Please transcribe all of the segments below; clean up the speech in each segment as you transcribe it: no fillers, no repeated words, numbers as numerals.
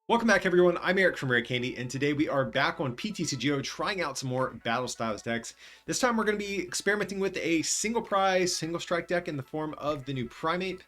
Welcome back everyone, I'm Eric from Rare Candy, and today we are back on PTCGO trying out some more Battle Styles decks. This time we're going to be experimenting with a single prize, single strike deck in the form of the new Primeape.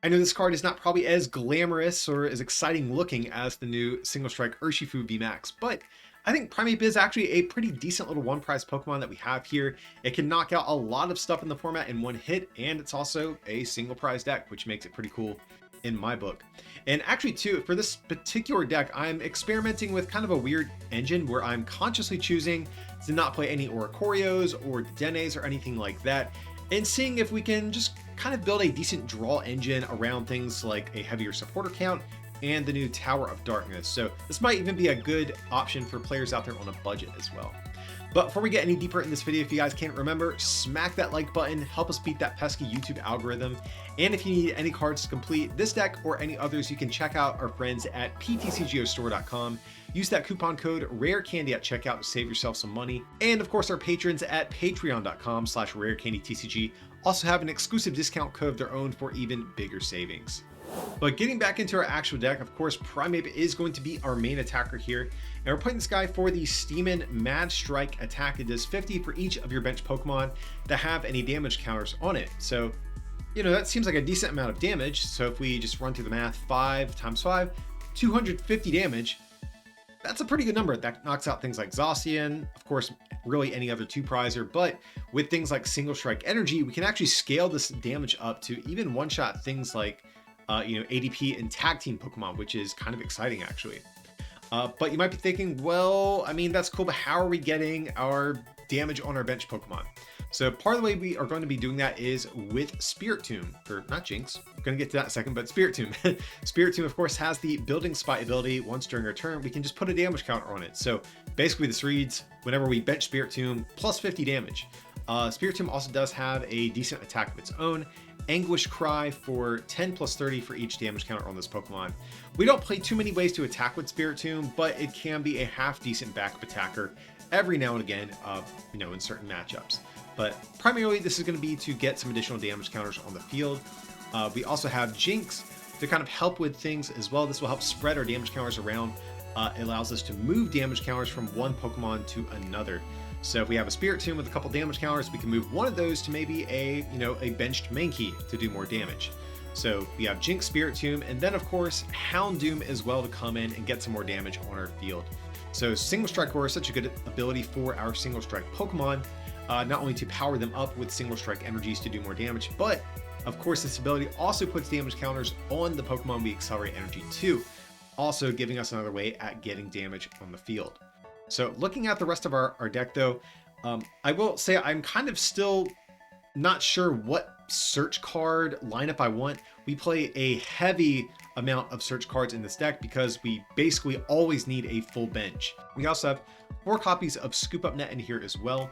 I know this card is not probably as glamorous or as exciting looking as the new single strike Urshifu VMAX, but I think Primeape is actually a pretty decent little one prize Pokemon that we have here. It can knock out a lot of stuff in the format in one hit, and it's also a single prize deck, which makes it pretty cool in my book. And actually too, for this particular deck, I'm experimenting with kind of a weird engine where I'm consciously choosing to not play any Oricorios or Denes or anything like that, and seeing if we can just kind of build a decent draw engine around things like a heavier supporter count and the new Tower of Darkness. So this might even be a good option for players out there on a budget as well. But before we get any deeper in this video, if you guys can't remember, smack that like button, help us beat that pesky YouTube algorithm. And if you need any cards to complete this deck or any others, you can check out our friends at PTCGOstore.com. Use that coupon code RARECANDY at checkout to save yourself some money. And of course, our patrons at patreon.com/RareCandyTCG also have an exclusive discount code of their own for even bigger savings. But getting back into our actual deck, of course, Primeape is going to be our main attacker here. And we're playing this guy for the Steeman Mad Strike attack. It does 50 for each of your bench Pokemon that have any damage counters on it. So, you know, that seems like a decent amount of damage. So if we just run through the math, 5 times 5, 250 damage. That's a pretty good number. That knocks out things like Zacian, of course, really any other two-prizer, but with things like Single Strike Energy, we can actually scale this damage up to even one-shot things like ADP and tag team Pokemon, which is kind of exciting actually. But you might be thinking, well, I mean, that's cool, but how are we getting our damage on our bench Pokemon? So part of the way we are going to be doing that is with Spiritomb, or not Jinx. I'm going to get to that in a second, but Spiritomb. Spiritomb, of course, has the Building Spot ability. Once during our turn, we can just put a damage counter on it. So basically this reads, whenever we bench Spiritomb, plus 50 damage. Spiritomb also does have a decent attack of its own. Anguish Cry for 10 plus 30 for each damage counter on this Pokemon. We don't play too many ways to attack with Spiritomb, but it can be a half decent backup attacker every now and again, in certain matchups. But primarily this is going to be to get some additional damage counters on the field. We also have Jinx to kind of help with things as well. This will help spread our damage counters around. It allows us to move damage counters from one Pokemon to another. So if we have a Spiritomb with a couple damage counters, we can move one of those to maybe a benched Mankey to do more damage. So we have Jinx, Spiritomb, and then of course Houndoom as well to come in and get some more damage on our field. So Single Strike Core is such a good ability for our Single Strike Pokemon, not only to power them up with Single Strike energies to do more damage, but of course this ability also puts damage counters on the Pokemon we accelerate energy to, also giving us another way at getting damage on the field. So looking at the rest of our deck though, I will say I'm kind of still not sure what search card lineup I want. We play a heavy amount of search cards in this deck because we basically always need a full bench. We also have 4 copies of Scoop Up Net in here as well.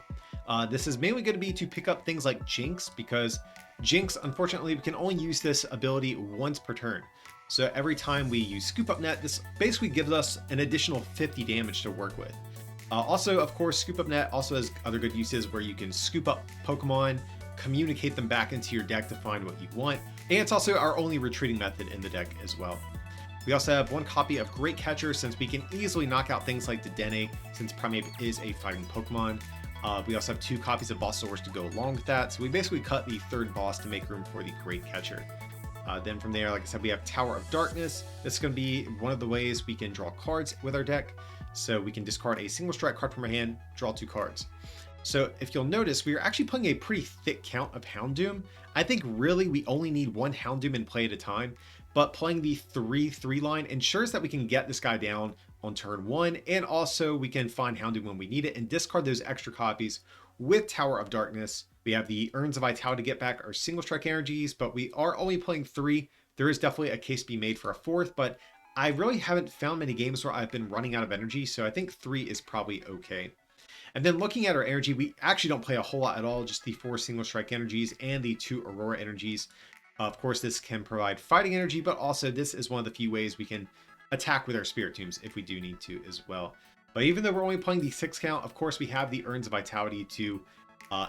This is mainly going to be to pick up things like Jinx, because Jinx, unfortunately, we can only use this ability once per turn. So every time we use Scoop Up Net, this basically gives us an additional 50 damage to work with. Also, of course, Scoop Up Net also has other good uses where you can scoop up Pokemon, communicate them back into your deck to find what you want, and it's also our only retreating method in the deck as well. We also have 1 copy of Great Catcher, since we can easily knock out things like the Dene, since Primeape is a fighting Pokemon. We also have 2 copies of Bossasaurus to go along with that, so we basically cut the 3rd boss to make room for the Great Catcher. Then from there, like I said, we have Tower of Darkness. This is going to be one of the ways we can draw cards with our deck. So we can discard a single strike card from our hand, draw 2 cards. So if you'll notice, we are actually playing a pretty thick count of Houndoom. I think really we only need 1 Houndoom in play at a time, but playing the 3/3 line ensures that we can get this guy down on turn 1, and also we can find Houndoom when we need it and discard those extra copies with Tower of Darkness. We have the Urns of Vitality to get back our single strike energies, but we are only playing 3. There is definitely a case to be made for a 4th, but I really haven't found many games where I've been running out of energy, so I think 3 is probably okay. And then looking at our energy, we actually don't play a whole lot at all, just the 4 single strike energies and the 2 Aurora energies. Of course, this can provide fighting energy, but also this is one of the few ways we can attack with our Spiritombs if we do need to as well. But even though we're only playing the 6 count, of course, we have the Urns of Vitality to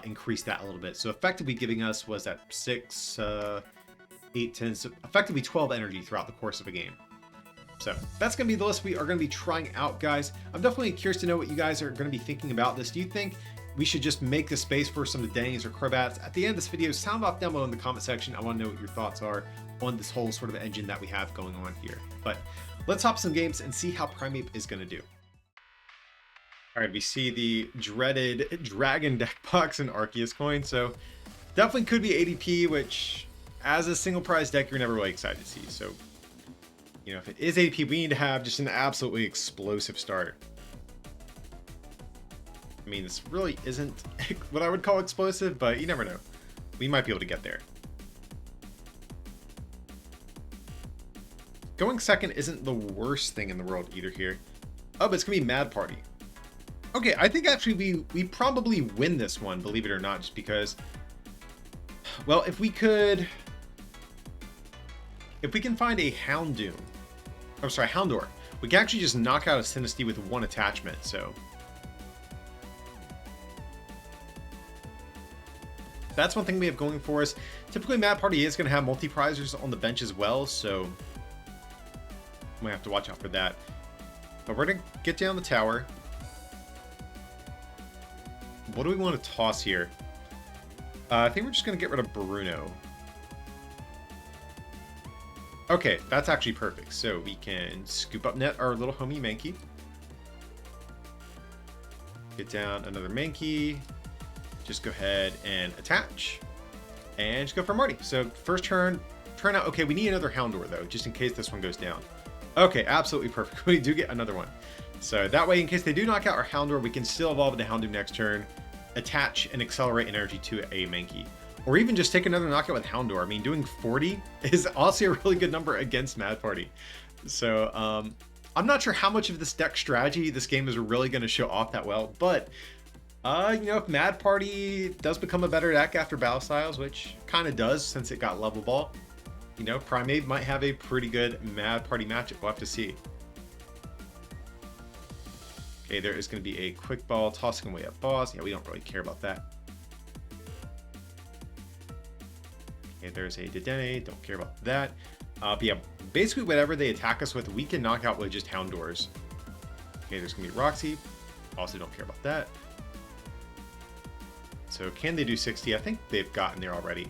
increase that a little bit. So effectively giving us, was that 6, 8, 10, so effectively 12 energy throughout the course of a game. So that's going to be the list we are going to be trying out, guys. I'm definitely curious to know what you guys are going to be thinking about this. Do you think we should just make the space for some of the Denny's or Crobats? At the end of this video, sound off down below in the comment section. I want to know what your thoughts are on this whole sort of engine that we have going on here. But let's hop some games and see how Primeape is going to do. All right, we see the dreaded Dragon deck box and Arceus coin. So definitely could be ADP, which as a single prize deck, you're never really excited to see. So, you know, if it is ADP, we need to have just an absolutely explosive start. I mean, this really isn't what I would call explosive, but you never know. We might be able to get there. Going second isn't the worst thing in the world either here. Oh, but it's going to be Mad Party. Okay, I think actually we probably win this one, believe it or not, just because, well, if we can find a Houndoom, I'm sorry, Houndour, we can actually just knock out a Sinistea with one attachment, so that's one thing we have going for us. Typically, Mad Party is going to have multi-prizers on the bench as well, so we might have to watch out for that. But we're going to get down the tower. What do we want to toss here? I think we're just going to get rid of Bruno. Okay, that's actually perfect. So we can scoop up net our little homie Mankey. Get down another Mankey. Just go ahead and attach. And just go for Marty. So first turn out. Okay, we need another Houndour though, just in case this one goes down. Okay, absolutely perfect. We do get another one. So that way, in case they do knock out our Houndour, we can still evolve into Houndoom next turn, attach and accelerate energy to a Mankey. Or even just take another knockout with Houndour. I mean, doing 40 is also a really good number against Mad Party. So I'm not sure how much of this deck strategy this game is really going to show off that well, but you know, if Mad Party does become a better deck after Battle Styles, which kind of does since it got Level Ball, you know, Primeape might have a pretty good Mad Party matchup. We'll have to see. Okay, there is going to be a quick ball tossing away at boss. Yeah, we don't really care about that. Okay, there's a Dedenne. Don't care about that. But yeah, basically whatever they attack us with, we can knock out with just Houndours. Okay, there's going to be Roxy. Also don't care about that. So can they do 60? I think they've gotten there already.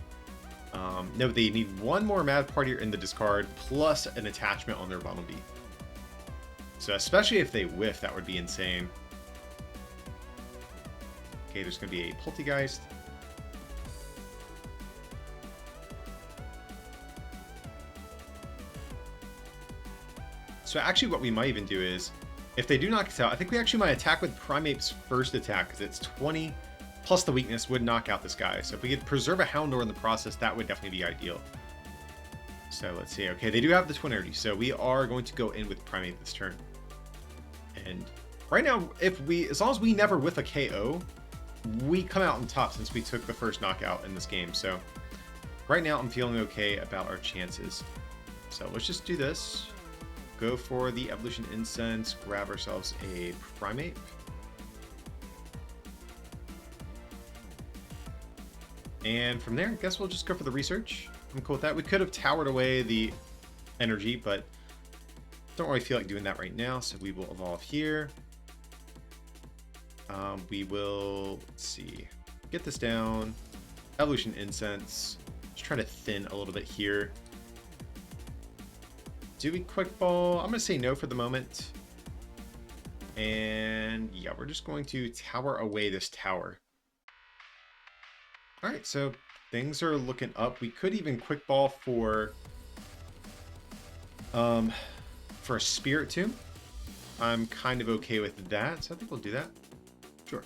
No, they need one more Mad Partier in the discard plus an attachment on their Bumblebee. So especially if they whiff, that would be insane. Okay, there's going to be a Poltegeist. So actually what we might even do is, if they do knock us out, I think we actually might attack with Primeape's first attack, because it's 20 plus the weakness would knock out this guy. So if we could preserve a Houndour in the process, that would definitely be ideal. So let's see. Okay, they do have the Twin Energy, so we are going to go in with Primeape this turn. And right now, as long as we never whiff a KO, we come out on top since we took the first knockout in this game. So right now, I'm feeling okay about our chances. So let's just do this. Go for the Evolution Incense, grab ourselves a Primeape. And from there, I guess we'll just go for the research. I'm cool with that. We could have towered away the energy, but don't really feel like doing that right now. So we will evolve here. We will, let's see, get this down. Evolution Incense. Just try to thin a little bit here. Do we quick ball? I'm going to say no for the moment. And yeah, we're just going to tower away this tower. All right, so things are looking up. We could even quick ball for a Spirit Tomb. I'm kind of okay with that, so I think we'll do that. Sure.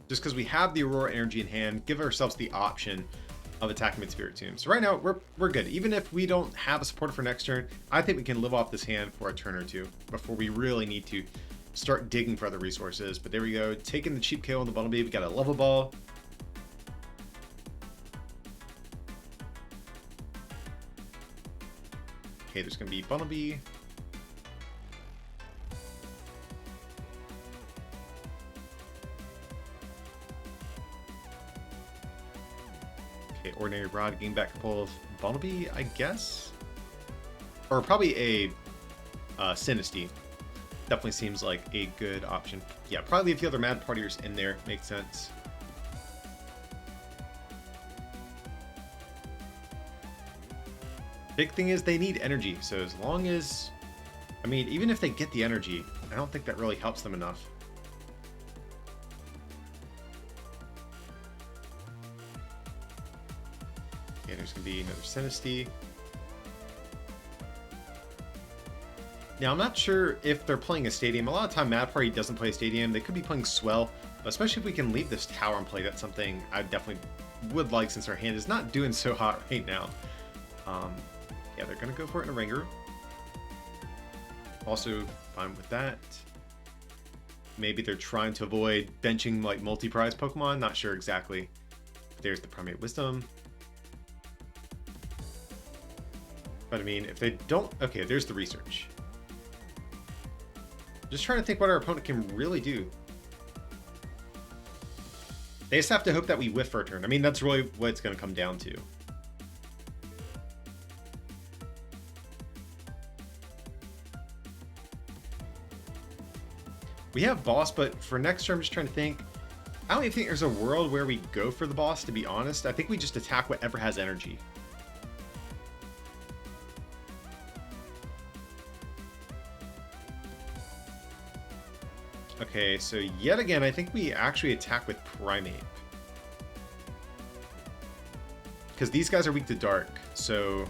Just because we have the Aurora Energy in hand, give ourselves the option of attacking with Spirit Tomb. So right now, we're good. Even if we don't have a supporter for next turn, I think we can live off this hand for a turn or two before we really need to start digging for other resources. But there we go. Taking the cheap KO on the Bumblebee. We got a Level Ball. Okay, there's going to be Bumblebee. Okay, Ordinary Rod, getting back a couple of Bumblebee, I guess. Or probably a Sinistea. Definitely seems like a good option. Yeah, probably if the other Mad Partiers in there, makes sense. Big thing is they need energy, so as long as, I mean, even if they get the energy, I don't think that really helps them enough. Okay, there's going to be another Sinistea. Now, I'm not sure if they're playing a stadium. A lot of time, Mad Party doesn't play a stadium. They could be playing Swell, but especially if we can leave this tower in play. That's something I definitely would like since our hand is not doing so hot right now. Yeah, they're going to go for it in a Ringer. Also, fine with that. Maybe they're trying to avoid benching like multi-prize Pokemon. Not sure exactly. There's the Primeape Wisdom. But I mean, if they don't... Okay, there's the research. Just trying to think what our opponent can really do. They just have to hope that we whiff for a turn. I mean, that's really what it's going to come down to. We have boss, but for next turn, I'm just trying to think. I don't even think there's a world where we go for the boss, to be honest. I think we just attack whatever has energy. Okay, so yet again, I think we actually attack with Primeape. Because these guys are weak to Dark, so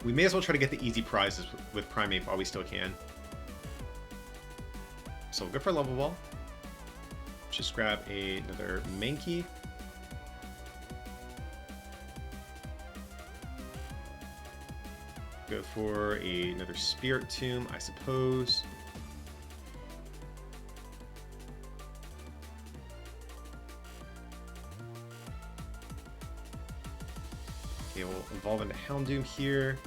we may as well try to get the easy prizes with Primeape while we still can. So we'll go for a level ball. Just grab another Mankey. Go for another Spirit Tomb, I suppose. Okay, we'll evolve into Houndoom here.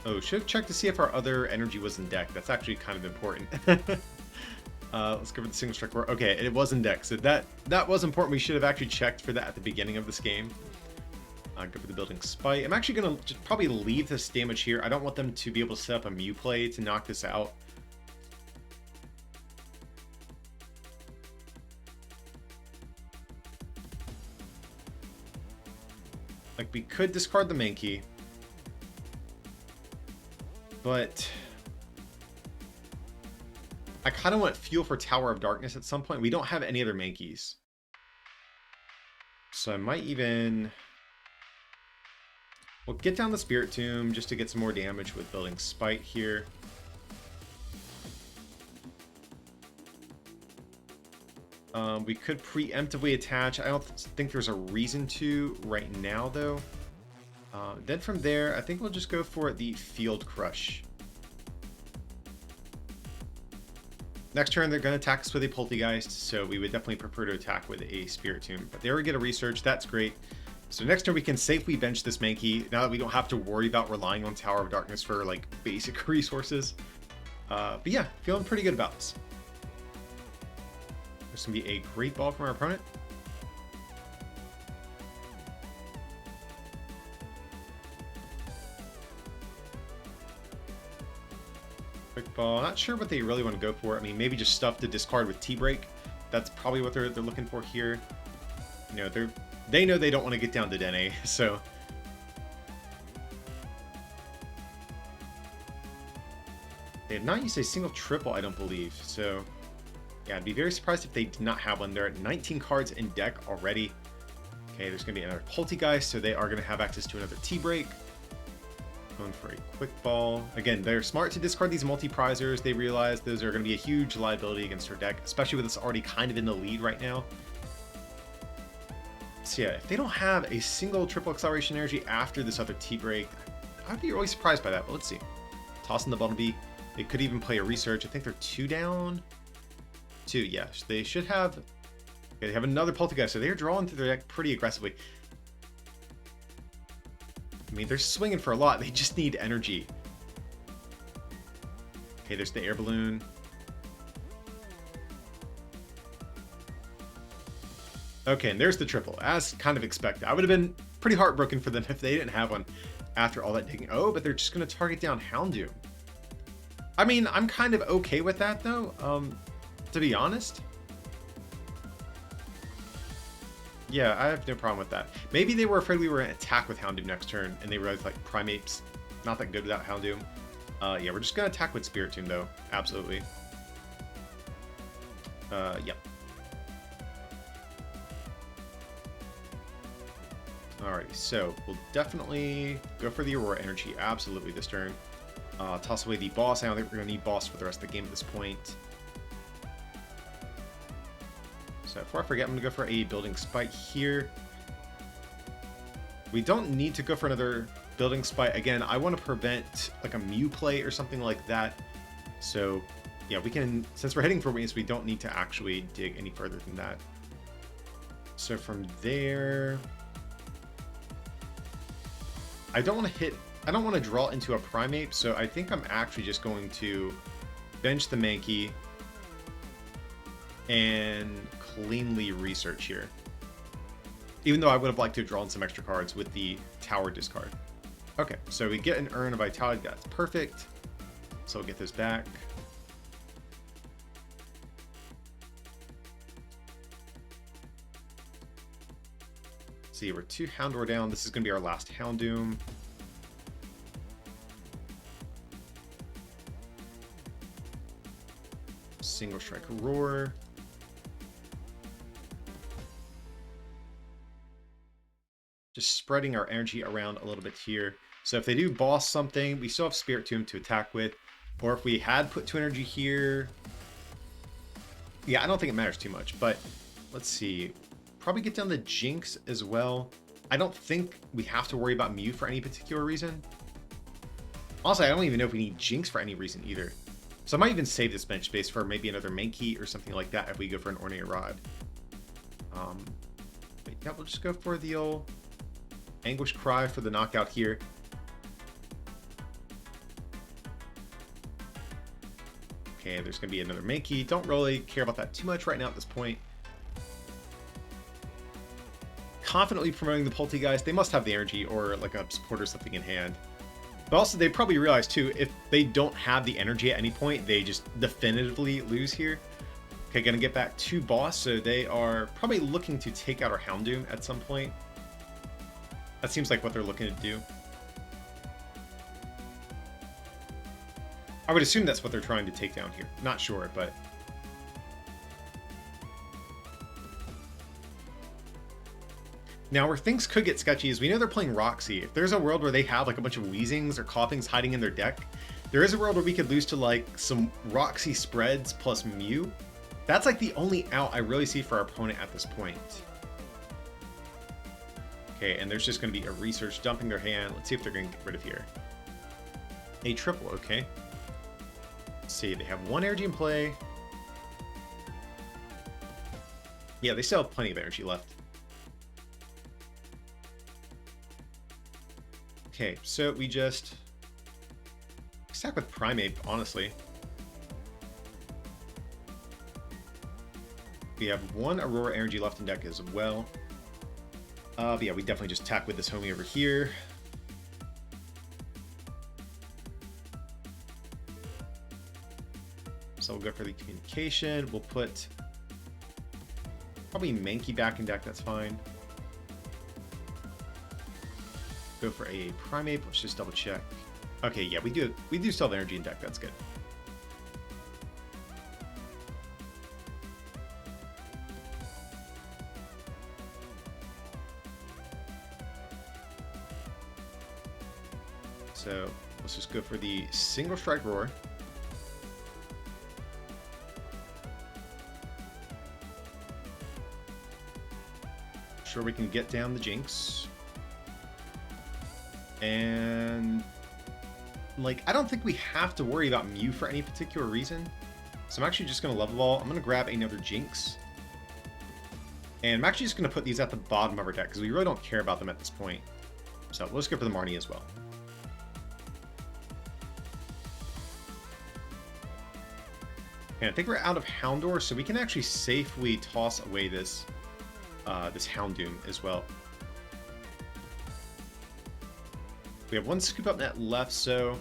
Oh, should have checked to see if our other energy was in deck. That's actually kind of important. Let's go for the single strike. Okay, it was in deck, so that was important. We should have actually checked for that at the beginning of this game. Go for the Building Spite. I'm actually going to just probably leave this damage here. I don't want them to be able to set up a Mew play to knock this out. Like, we could discard the Mankey. But I kind of want fuel for Tower of Darkness at some point. We don't have any other Mankeys. So I might even... We'll get down the Spirit Tomb just to get some more damage with Building Spite here. We could preemptively attach. I don't think there's a reason to right now, though. Then from there, I think we'll just go for the Field Crush. Next turn, they're going to attack us with a Poltegeist, so we would definitely prefer to attack with a Spirit Tomb. But they already get a Research, that's great. So next turn, we can safely bench this Mankey, now that we don't have to worry about relying on Tower of Darkness for, like, basic resources. But yeah, feeling pretty good about this. There's going to be a Great Ball from our opponent. Quick Ball. Not sure what they really want to go for. I mean, maybe just stuff to discard with T-Break. That's probably what they're looking for here. You know, they know they don't want to get down to Dene, so... They have not used a single triple, I don't believe, so... Yeah, I'd be very surprised if they did not have one. They're at 19 cards in deck already. Okay, there's going to be another Poltegeist, so they are going to have access to another T-Break. Going for a Quick Ball. Again, they're smart to discard these multi-prizers. They realize those are going to be a huge liability against our deck, especially with us already kind of in the lead right now. So yeah, if they don't have a single triple acceleration energy after this other T-Break, I'd be really surprised by that, but let's see. Tossing the Bumblebee. They could even play a Research. I think they're 2 down. 2, yes. They should have... Okay, they have another Poltegeist, so they're drawing through their deck pretty aggressively. I mean, they're swinging for a lot. They just need energy. Okay, there's the Air Balloon. Okay, and there's the triple, as kind of expected. I would have been pretty heartbroken for them if they didn't have one. after all that digging. Oh, but they're just going to target down Houndoom. I mean, I'm kind of okay with that, though, to be honest. Yeah, I have no problem with that. Maybe they were afraid we were going to attack with Houndoom next turn, and they realized, like, Primeape's not that good without Houndoom. Yeah, we're just going to attack with Spiritomb, though. Absolutely. Yep. Alrighty, so we'll definitely go for the Aurora Energy, absolutely, this turn. Toss away the boss. I don't think we're going to need boss for the rest of the game at this point. So before I forget, I'm going to go for a Building Spite here. We don't need to go for another Building Spite. Again, I want to prevent like a Mew play or something like that. So yeah, we can, since we're heading for wings, we don't need to actually dig any further than that. So from there, I don't want to draw into a Primeape, so I think I'm actually just going to bench the Mankey and cleanly research here. Even though I would have liked to have drawn some extra cards with the Tower discard. Okay, so we get an Urn of Vitality, that's perfect. So we'll get this back. See, we're 2 Houndour down. This is going to be our last Houndoom. Single Strike Roar. Just spreading our energy around a little bit here. So if they do boss something, we still have Spiritomb to attack with. Or if we had put 2 energy here... Yeah, I don't think it matters too much, but let's see. Probably get down the Jinx as well. I don't think we have to worry about Mew for any particular reason. Also, I don't even know if we need Jinx for any reason either. So I might even save this bench space for maybe another Mankey or something like that if we go for an Ornate Rod. But yeah, we'll just go for the old Anguish Cry for the knockout here. Okay, there's going to be another Mankey. Don't really care about that too much right now at this point. Confidently promoting the Poltegeist. They must have the energy or like a support or something in hand. But also they probably realize too, if they don't have the energy at any point, they just definitively lose here. Okay, gonna get back to boss, so they are probably looking to take out our Houndoom at some point. That seems like what they're looking to do. I would assume that's what they're trying to take down here. Not sure, but... Now, where things could get sketchy is we know they're playing Roxy. If there's a world where they have like a bunch of Weezings or Coughings hiding in their deck, there is a world where we could lose to like some Roxy spreads plus Mew. That's like the only out I really see for our opponent at this point. Okay, and there's just going to be a Research dumping their hand. Let's see if they're going to get rid of here. A triple, okay. Let's see, they have 1 energy in play. Yeah, they still have plenty of energy left. Okay, so we just stack with Primeape, honestly. We have 1 Aurora energy left in deck as well. But yeah, we definitely just attack with this homie over here. So we'll go for the communication. We'll put probably Mankey back in deck, that's fine. Go for a Primeape. Let's just double check. Okay, yeah, we do still have energy in deck. That's good. So let's just go for the single strike roar. Sure, we can get down the Jinx. And like, I don't think we have to worry about Mew for any particular reason. So I'm actually just going to level ball. I'm going to grab another Jinx. And I'm actually just going to put these at the bottom of our deck because we really don't care about them at this point. So let's go for the Marnie as well. And I think we're out of Houndour, so we can actually safely toss away this this Houndoom as well. We have one scoop up net left, so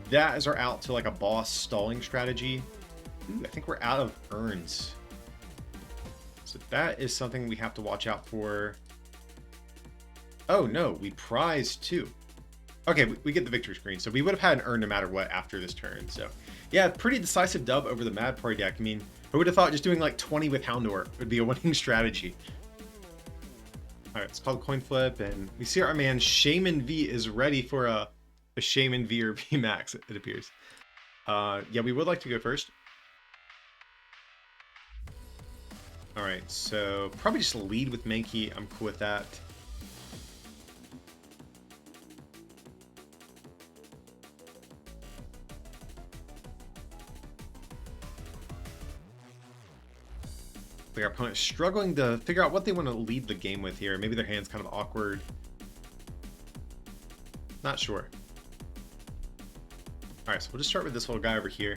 that is our out to like a boss stalling strategy. Ooh, I think we're out of urns. So that is something we have to watch out for. Oh no, we prize 2. Okay, we get the victory screen. So we would have had an urn no matter what after this turn. So yeah, pretty decisive dub over the Mad Party deck. I mean, who would have thought just doing like 20 with Houndoom would be a winning strategy? All right, it's called coin flip, and we see our man Shaman V is ready for a Shaman V or VMAX, it appears. Yeah, we would like to go first. All right, so probably just lead with Mankey. I'm cool with that. Our opponent struggling to figure out what they want to lead the game with here. Maybe their hand's kind of awkward. Not sure. All right, so we'll just start with this little guy over here.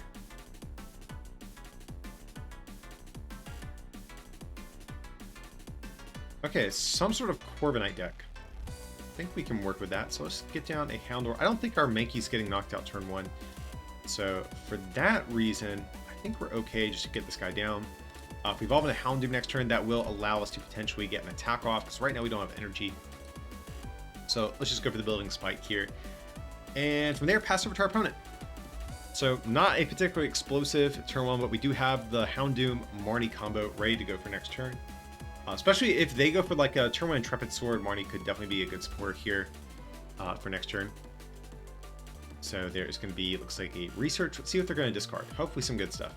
Okay, some sort of Corviknight deck. I think we can work with that. So let's get down a Houndoom. I don't think our Mankey's getting knocked out turn 1. So for that reason, I think we're okay just to get this guy down. If we evolve into Houndoom next turn, that will allow us to potentially get an attack off, because right now we don't have energy. So let's just go for the building spike here. And from there, pass over to our opponent. So not a particularly explosive turn 1, but we do have the Houndoom Marnie combo ready to go for next turn. Especially if they go for like a turn 1 Intrepid Sword, Marnie could definitely be a good support here for next turn. So there's going to be, looks like a research. Let's see what they're going to discard. Hopefully some good stuff.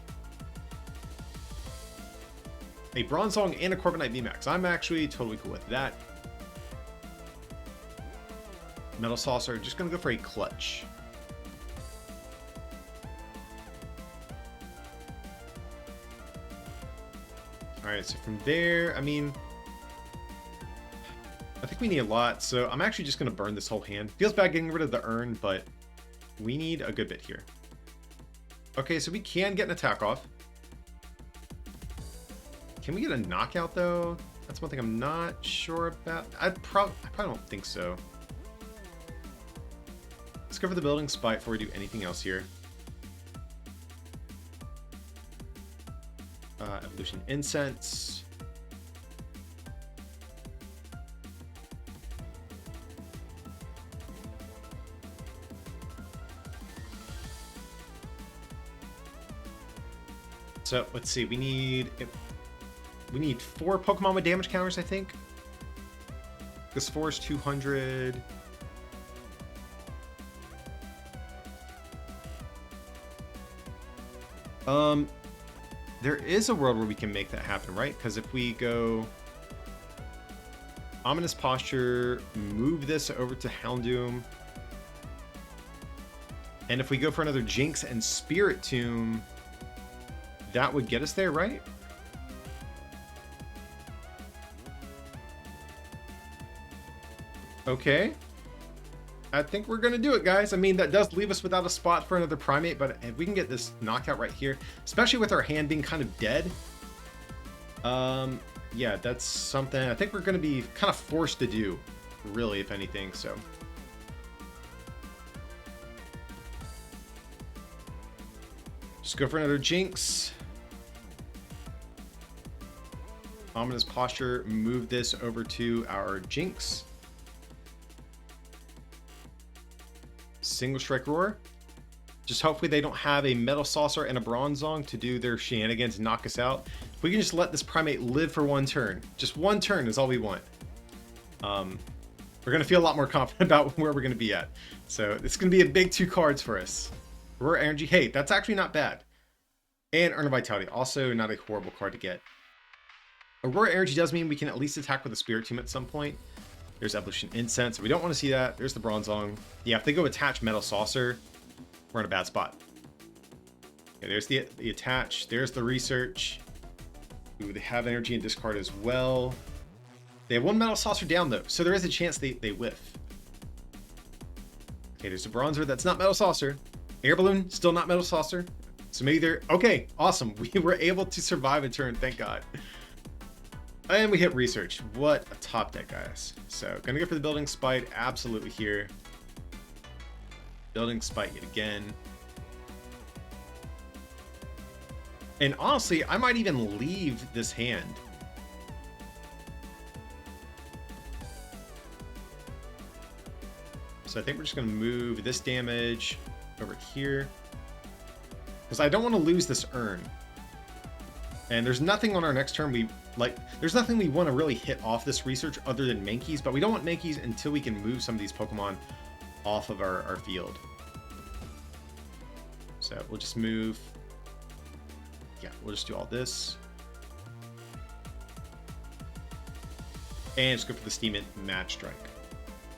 A Bronzong and a Corviknight VMAX. I'm actually totally cool with that. Metal Saucer, just going to go for a clutch. Alright, so from there, I mean, I think we need a lot, so I'm actually just going to burn this whole hand. Feels bad getting rid of the urn, but we need a good bit here. Okay, so we can get an attack off. Can we get a knockout, though? That's one thing I'm not sure about. I probably don't think so. Let's go for the building spite before we do anything else here. Evolution Incense. So let's see, we need 4 Pokemon with damage counters, I think. This 4 is 200. There is a world where we can make that happen, right? Because if we go Ominous Posture, move this over to Houndoom, and if we go for another Jinx and Spirit Tomb, that would get us there, right? Okay. I think we're going to do it, guys. I mean, that does leave us without a spot for another Primeape, but if we can get this knockout right here, especially with our hand being kind of dead, yeah, that's something I think we're going to be kind of forced to do, really, if anything, so. Just go for another Jinx. Ominous Posture, move this over to our Jinx. Single Strike Roar. Just hopefully they don't have a Metal Saucer and a Bronzong to do their shenanigans and knock us out. If we can just let this Primeape live for one turn. Just one turn is all we want. We're going to feel a lot more confident about where we're going to be at. So it's going to be a big 2 cards for us. Roar Energy. Hey, that's actually not bad. And Urn of Vitality. Also not a horrible card to get. Aurora Energy does mean we can at least attack with a Spirit Tomb at some point. There's Evolution Incense. We don't want to see that. There's the Bronzong. Yeah, if they go attach Metal Saucer, we're in a bad spot. Okay, there's the attach. There's the research. Ooh, they have energy and discard as well. They have 1 Metal Saucer down, though, so there is a chance they whiff. Okay, there's a Bronzer. That's not Metal Saucer. Air Balloon, still not Metal Saucer. So maybe they're... Okay, awesome. We were able to survive a turn, thank God. And we hit research. What a top deck, guys. So, gonna go for the building spite absolutely here. Building Spite yet again. And honestly, I might even leave this hand. So I think we're just going to move this damage over here. Because I don't want to lose this urn. And there's nothing on our next turn there's nothing we want to really hit off this research other than Mankeys, but we don't want Mankeys until we can move some of these Pokemon off of our field. So we'll just move. Yeah, we'll just do all this. And just go for the Steam Mad Strike.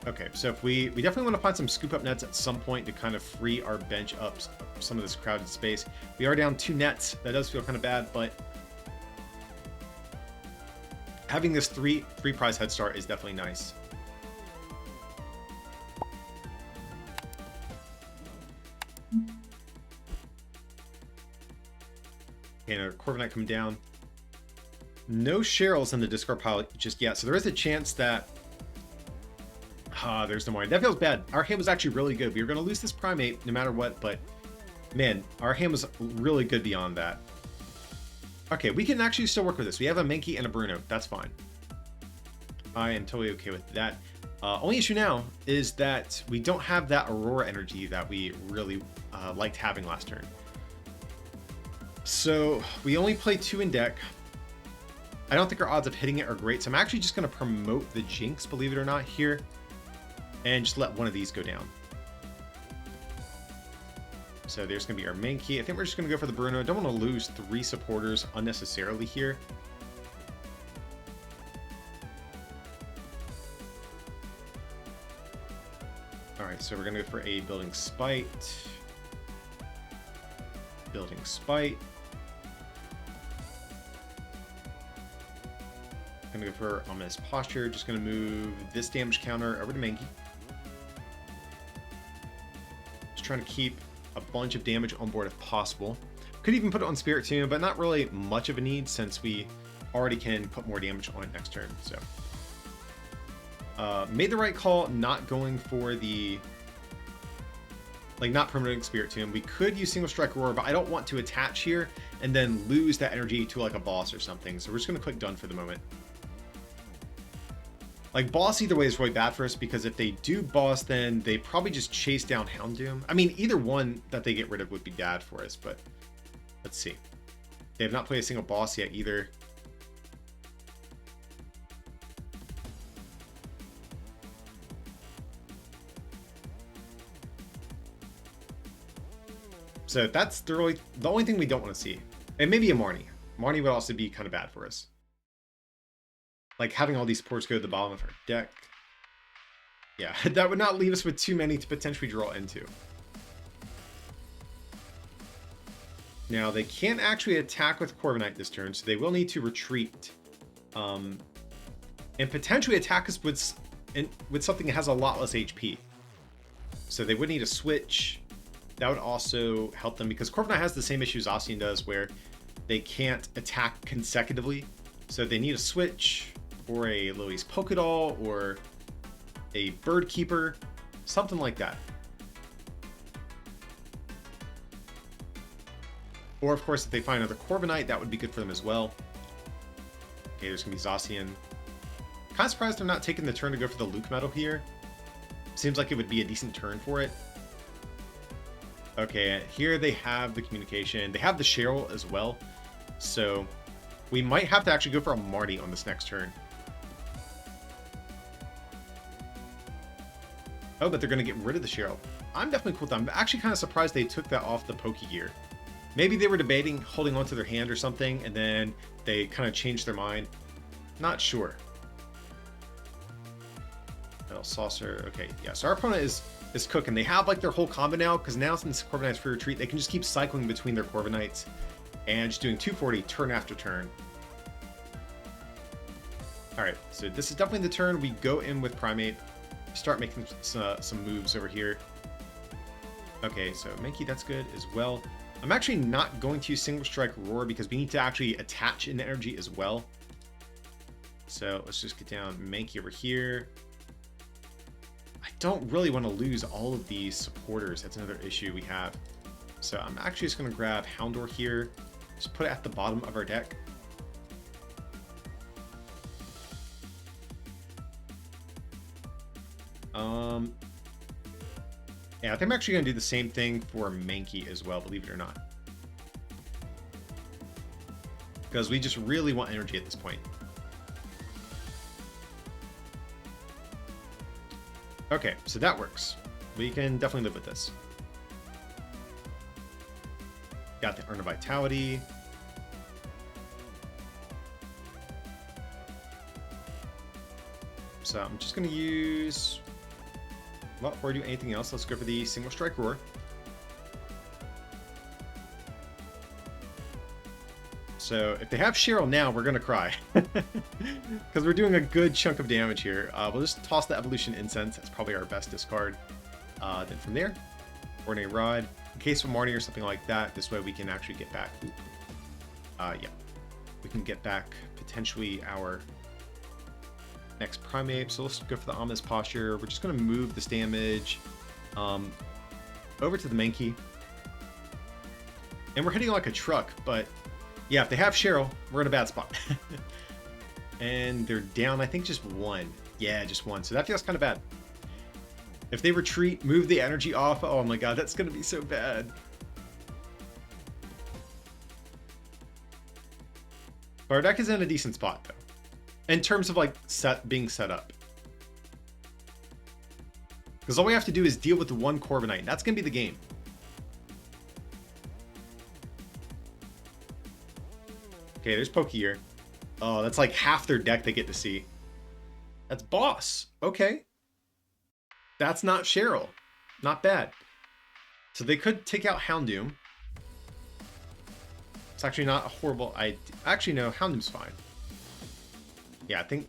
Okay, so if we definitely want to find some scoop up nets at some point to kind of free our bench up some of this crowded space. We are down 2 nets. That does feel kind of bad, but having this three prize head start is definitely nice. And our Corviknight coming down. No Cheryls in the discard pile just yet, so there is a chance that there's no more. That feels bad. Our hand was actually really good. We were going to lose this Primeape no matter what, but man, our hand was really good beyond that. Okay, we can actually still work with this. We have a Mankey and a Bruno. That's fine. I am totally okay with that. Only issue now is that we don't have that Aurora energy that we really liked having last turn. So we only play 2 in deck. I don't think our odds of hitting it are great, so I'm actually just going to promote the Jinx, believe it or not, here. And just let one of these go down. So there's going to be our Mankey. I think we're just going to go for the Bruno. I don't want to lose 3 supporters unnecessarily here. Alright, so we're going to go for a Building Spite. Building Spite. I'm going to go for Ominous Posture. Just going to move this damage counter over to Mankey. Just trying to keep a bunch of damage on board if possible. Could even put it on Spirit Tomb, but not really much of a need since we already can put more damage on it next turn. So made the right call not going for the not promoting Spirit Tomb. We could use Single Strike Roar, but I don't want to attach here and then lose that energy to like a boss or something. So we're just going to click done for the moment. Like, boss either way is really bad for us, because if they do boss, then they probably just chase down Houndoom. I mean, either one that they get rid of would be bad for us, but let's see. They have not played a single boss yet either. So that's the only thing we don't want to see. And maybe a Marnie. Marnie would also be kind of bad for us. Like having all these supports go to the bottom of our deck. Yeah, that would not leave us with too many to potentially draw into. Now, they can't actually attack with Corviknight this turn, so they will need to retreat. And potentially attack us with something that has a lot less HP. So they would need a switch. That would also help them, because Corviknight has the same issue Zacian does, where they can't attack consecutively. So they need a switch, or a Lily's Pokédoll, or a Bird Keeper, something like that. Or of course, if they find another Corviknight, that would be good for them as well. Okay, there's gonna be Zacian. Kind of surprised they're not taking the turn to go for the Luke Metal here. Seems like it would be a decent turn for it. Okay, here they have the communication. They have the Cheryl as well. So we might have to actually go for a Marty on this next turn. Oh, but they're going to get rid of the Cheryl. I'm definitely cool with that. I'm actually kind of surprised they took that off the Pokegear. Maybe they were debating holding onto their hand or something, and then they kind of changed their mind. Not sure. Metal Saucer. Okay, yeah, so our opponent is cooking. They have like their whole combo now, because now since Corviknight's free retreat, they can just keep cycling between their Corviknights and just doing 240 turn after turn. Alright, so this is definitely the turn we go in with Primeape. Start making some moves over here. Okay, so Mankey, that's good as well. I'm actually not going to use Single Strike Roar, because we need to actually attach an energy as well. So let's just get down Mankey over here. I don't really want to lose all of these supporters. That's another issue we have. So I'm actually just going to grab Houndoom here. Just put it at the bottom of our deck. Yeah, I think I'm actually going to do the same thing for Mankey as well, believe it or not. Because we just really want energy at this point. Okay, so that works. We can definitely live with this. Got the Urn of Vitality. So I'm just going to use... Well, before I do anything else, let's go for the single strike roar. So if they have Cheryl now, we're going to cry. Because we're doing a good chunk of damage here. We'll just toss the Evolution Incense. That's probably our best discard. Then from there, Ordinary Rod. In case of Marnie or something like that, this way we can actually get back. Yeah. We can get back potentially our next Primeape. So let's go for the Ominous Posture. We're just going to move this damage over to the Mankey. And we're hitting like a truck, but yeah, if they have Cheryl, we're in a bad spot. And they're down, I think, just one. Yeah, just one. So that feels kind of bad. If they retreat, move the energy off. Oh my god, that's going to be so bad. But our deck is in a decent spot, though. In terms of, like, being set up. Because all we have to do is deal with the one Corviknight. That's going to be the game. Okay, there's Pokeyear. Oh, that's like half their deck they get to see. That's Boss. Okay. That's not Cheryl. Not bad. So they could take out Houndoom. It's actually not a horrible idea. Actually, no, Houndoom's fine. Yeah, I think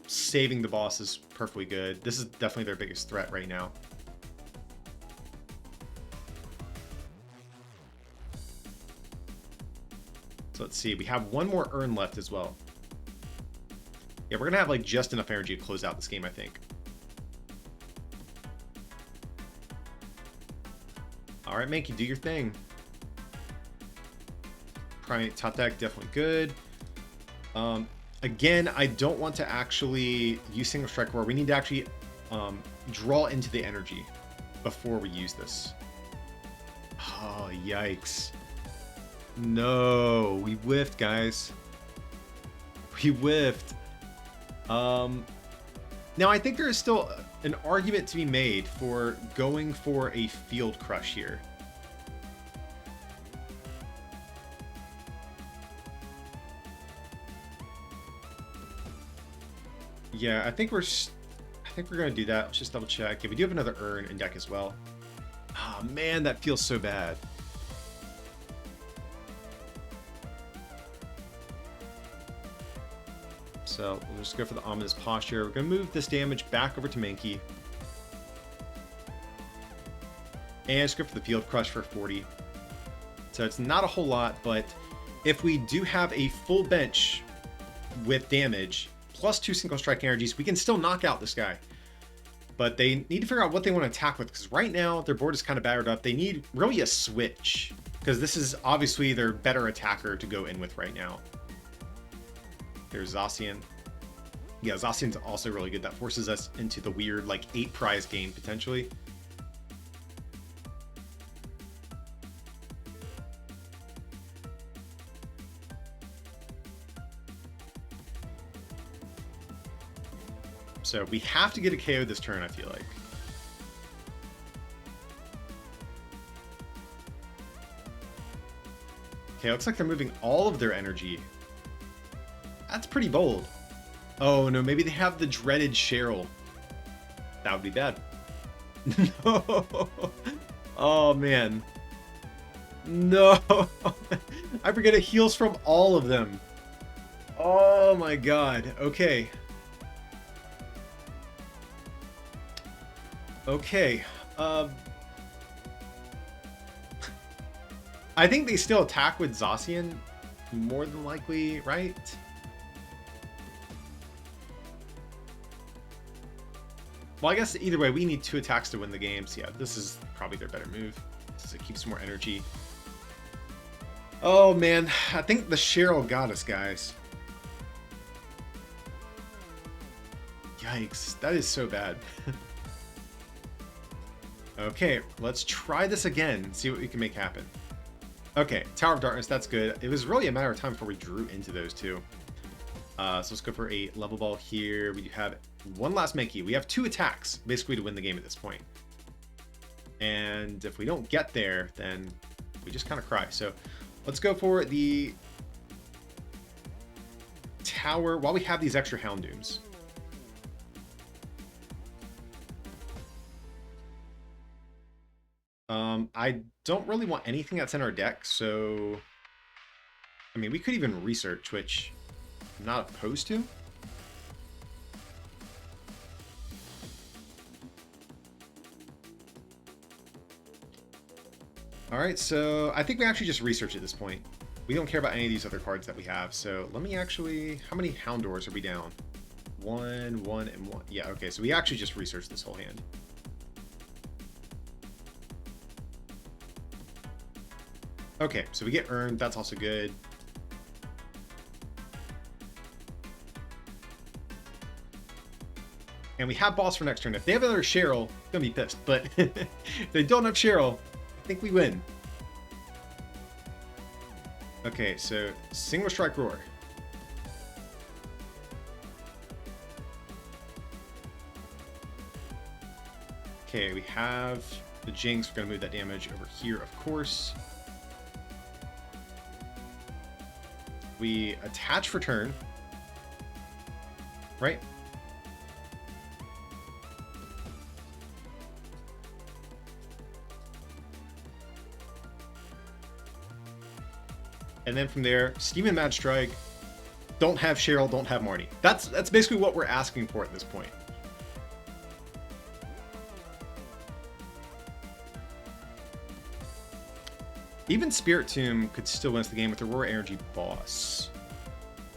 saving the boss is perfectly good. This is definitely their biggest threat right now. So let's see. We have one more urn left as well. Yeah, we're going to have like just enough energy to close out this game, I think. All right, Mankey, do your thing. Primeape top deck, definitely good. Again, I don't want to actually use single strike roar. We need to actually draw into the energy before we use this. Oh, yikes. No, we whiffed, guys. We whiffed. Now, I think there is still an argument to be made for going for a Field Crush here. Yeah, I think we're gonna do that. Let's just double check. Yeah, we do have another urn in deck as well. Oh man, that feels so bad. So we'll just go for the Ominous Posture. We're gonna move this damage back over to Mankey. And just go for the Field Crush for 40. So it's not a whole lot, but if we do have a full bench with damage, plus 2 single strike energies, we can still knock out this guy. But they need to figure out what they want to attack with, because right now their board is kind of battered up. They need really a switch, because this is obviously their better attacker to go in with right now. There's Zacian. Yeah, Zacian's also really good. That forces us into the weird, like, 8 prize game, potentially. So we have to get a KO this turn, I feel like. Okay, looks like they're moving all of their energy. That's pretty bold. Oh no, maybe they have the dreaded Cheryl. That would be bad. No. Oh man. No. I forget it heals from all of them. Oh my god. Okay. Okay. I think they still attack with Zacian, more than likely, right? Well, I guess either way, we need 2 attacks to win the game. So yeah, this is probably their better move, since it keeps more energy. Oh man, I think the Cheryl got us, guys. Yikes, that is so bad. Okay, let's try this again and see what we can make happen. Okay, Tower of Darkness, that's good. It was really a matter of time before we drew into those two. So let's go for a level ball here. We have one last Mankey. We have 2 attacks, basically, to win the game at this point. And if we don't get there, then we just kind of cry. So let's go for the Tower while we have these extra Houndooms. I don't really want anything that's in our deck, so I mean, we could even research, which I'm not opposed to. All right, so I think we actually just research at this point. We don't care about any of these other cards that we have, so let me actually... How many Houndours are we down? 1, 1, and 1. Yeah, okay, so we actually just researched this whole hand. Okay, so we get earned. That's also good. And we have boss for next turn. If they have another Cheryl, I'm gonna be pissed. But if they don't have Cheryl, I think we win. Okay, so single strike roar. Okay, we have the Jinx. We're gonna move that damage over here, of course. We attach for turn, right? And then from there, Steam and Mad Strike. Don't have Cheryl, don't have Marnie. That's basically what we're asking for at this point. Even Spirit Tomb could still win us the game with Aurora Energy Boss.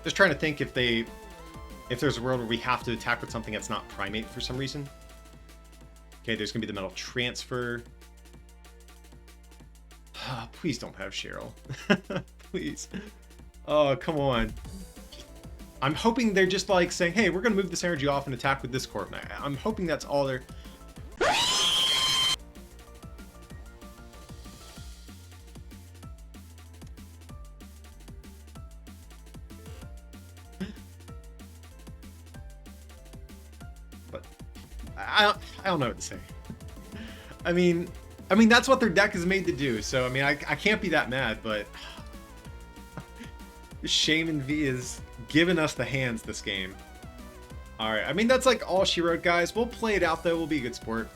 Just trying to think if there's a world where we have to attack with something that's not Primeape for some reason. Okay, there's gonna be the Metal Transfer. Please don't have Cheryl. Please. Oh, come on. I'm hoping they're just like saying, hey, we're gonna move this energy off and attack with this Corviknight. I'm hoping that's all they're... I don't know what to say. I mean that's what their deck is made to do. So I mean I can't be that mad, but Shaman V is giving us the hands this game. All right, I mean that's like all she wrote, guys. We'll play it out though. We'll be a good sport.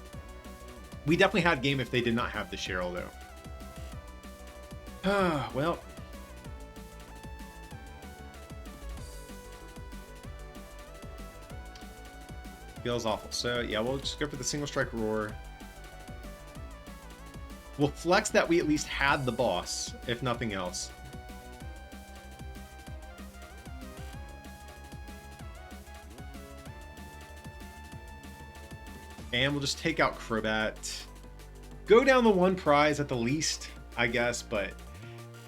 We definitely had game if they did not have the Cheryl though. Well. Feels awful. So yeah, we'll just go for the single strike roar. We'll flex that we at least had the boss, if nothing else. And we'll just take out Crobat. Go down the 1 prize at the least, I guess, but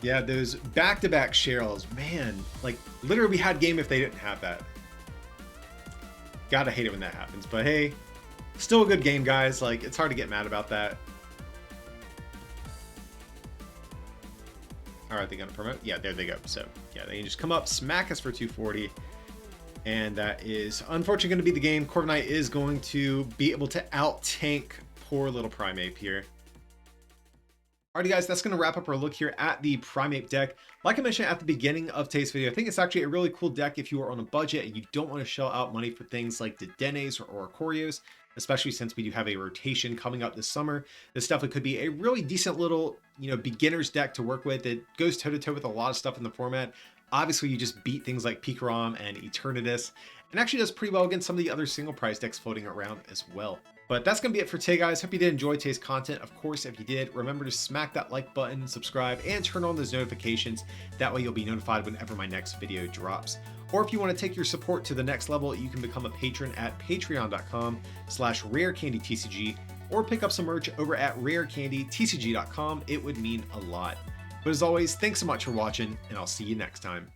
yeah, those back-to-back Cheryls, man, like literally we had game if they didn't have that. Gotta hate it when that happens, but hey, still a good game, guys. Like, it's hard to get mad about that. All right, they gonna promote? Yeah, there they go. So yeah, they can just come up, smack us for 240, and that is unfortunately going to be the game. Corviknight is going to be able to out-tank poor little Primeape here. Alrighty guys, that's going to wrap up our look here at the Primeape deck. Like I mentioned at the beginning of today's video, I think it's actually a really cool deck if you are on a budget and you don't want to shell out money for things like Dedenes or Oricorios, especially since we do have a rotation coming up this summer. This definitely could be a really decent little, beginner's deck to work with. It goes toe-to-toe with a lot of stuff in the format. Obviously, you just beat things like Pikarom and Eternatus, and actually does pretty well against some of the other single prize decks floating around as well. But that's going to be it for today, guys. Hope you did enjoy today's content. Of course, if you did, remember to smack that like button, subscribe, and turn on those notifications. That way you'll be notified whenever my next video drops. Or if you want to take your support to the next level, you can become a patron at patreon.com/rarecandytcg or pick up some merch over at rarecandytcg.com. It would mean a lot. But as always, thanks so much for watching, and I'll see you next time.